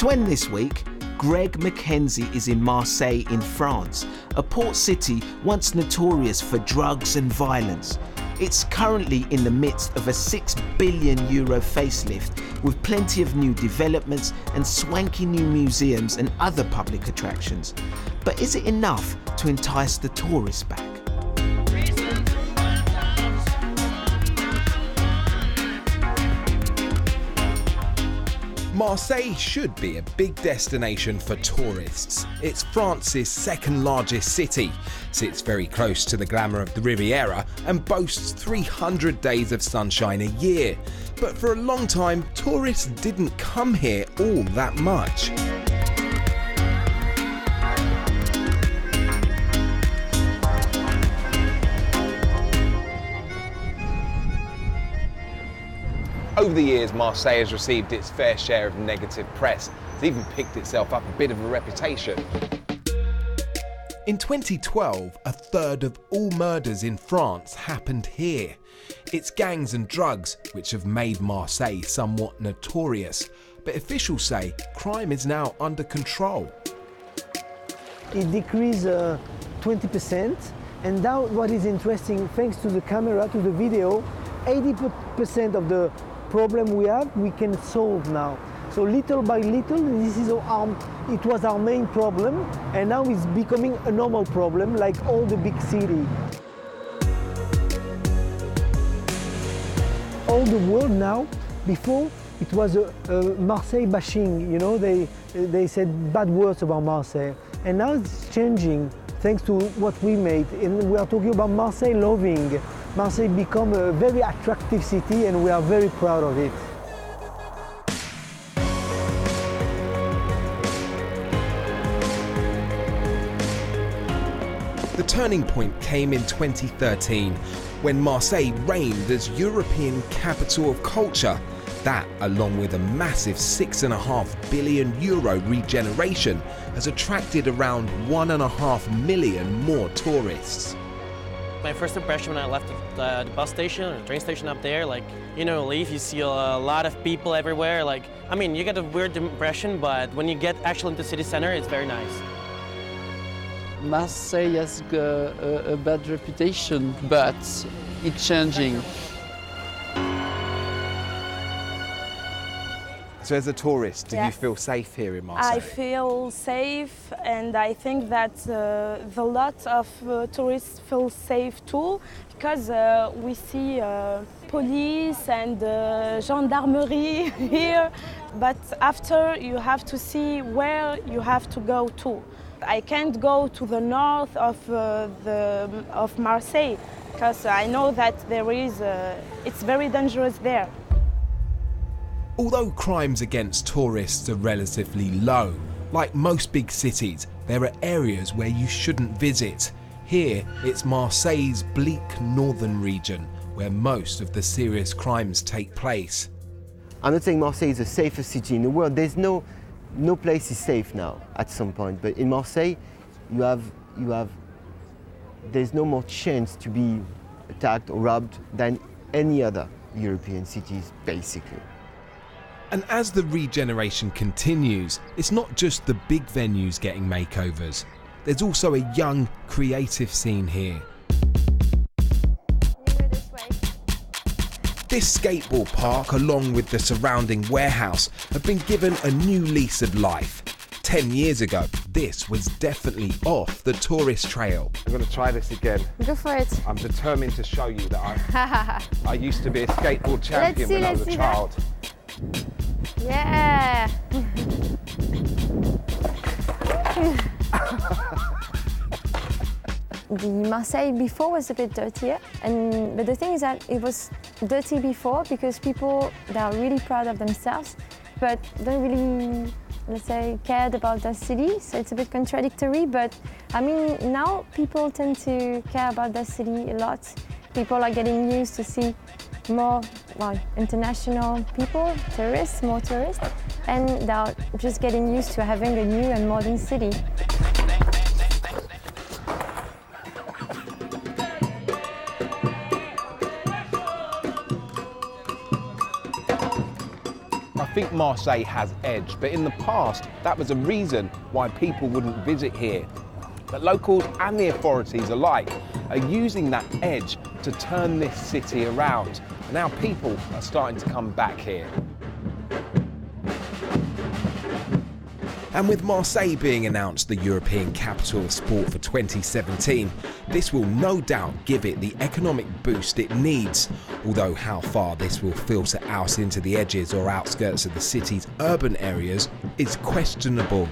To end this week, Greg McKenzie is in Marseille in France, a port city once notorious for drugs and violence. It's currently in the midst of a €6 billion facelift with plenty of new developments and swanky new museums and other public attractions. But is it enough to entice the tourists back? Marseille should be a big destination for tourists. It's France's second largest city, sits very close to the glamour of the Riviera and boasts 300 days of sunshine a year. But for a long time, tourists didn't come here all that much. Over the years, Marseille has received its fair share of negative press. It's even picked itself up a bit of a reputation. In 2012, a third of all murders in France happened here. It's gangs and drugs which have made Marseille somewhat notorious. But officials say crime is now under control. It decreased 20%. And now what is interesting, thanks to the camera, to the video, 80% of the problem we can solve now. So little by little, it was our main problem, and now it's becoming a normal problem like all the big cities. All the world now, before it was a Marseille bashing, you know, they said bad words about Marseille, and now it's changing thanks to what we made, and we are talking about Marseille loving. Marseille become a very attractive city, and we are very proud of it. The turning point came in 2013, when Marseille reigned as European capital of culture. That, along with a massive €6.5 billion regeneration, has attracted around 1.5 million more tourists. My first impression when I left the bus station or the train station up there, like, you know, you see a lot of people everywhere. Like, I mean, you get a weird impression, but when you get actually into the city center, it's very nice. Marseille has a bad reputation, but it's changing. So as a tourist, do you feel safe here in Marseille? I feel safe, and I think that the lot of tourists feel safe too, because we see police and gendarmerie here, but after you have to see where you have to go to. I can't go to the north of Marseille, because I know that it's very dangerous there. Although crimes against tourists are relatively low, like most big cities, there are areas where you shouldn't visit. Here, it's Marseille's bleak northern region, where most of the serious crimes take place. I'm not saying Marseille is the safest city in the world. There's no place is safe now at some point. But in Marseille, there's no more chance to be attacked or robbed than any other European cities, basically. And as the regeneration continues, it's not just the big venues getting makeovers. There's also a young, creative scene here. This skateboard park, along with the surrounding warehouse, have been given a new lease of life. 10 years ago, this was definitely off the tourist trail. I'm going to try this again. Go for it. I'm determined to show you that I used to be a skateboard champion when I was a child. Yeah! The Marseille before was a bit dirtier, but the thing is that it was dirty before because people, they are really proud of themselves, but don't really, let's say, cared about their city, so it's a bit contradictory, but I mean, now people tend to care about their city a lot. People are getting used to see more international people, tourists, more tourists, and they're just getting used to having a new and modern city. I think Marseille has edge, but in the past, that was a reason why people wouldn't visit here. But locals and the authorities alike are using that edge to turn this city around. And now people are starting to come back here. And with Marseille being announced the European Capital of Sport for 2017, this will no doubt give it the economic boost it needs, although how far this will filter out into the edges or outskirts of the city's urban areas is questionable.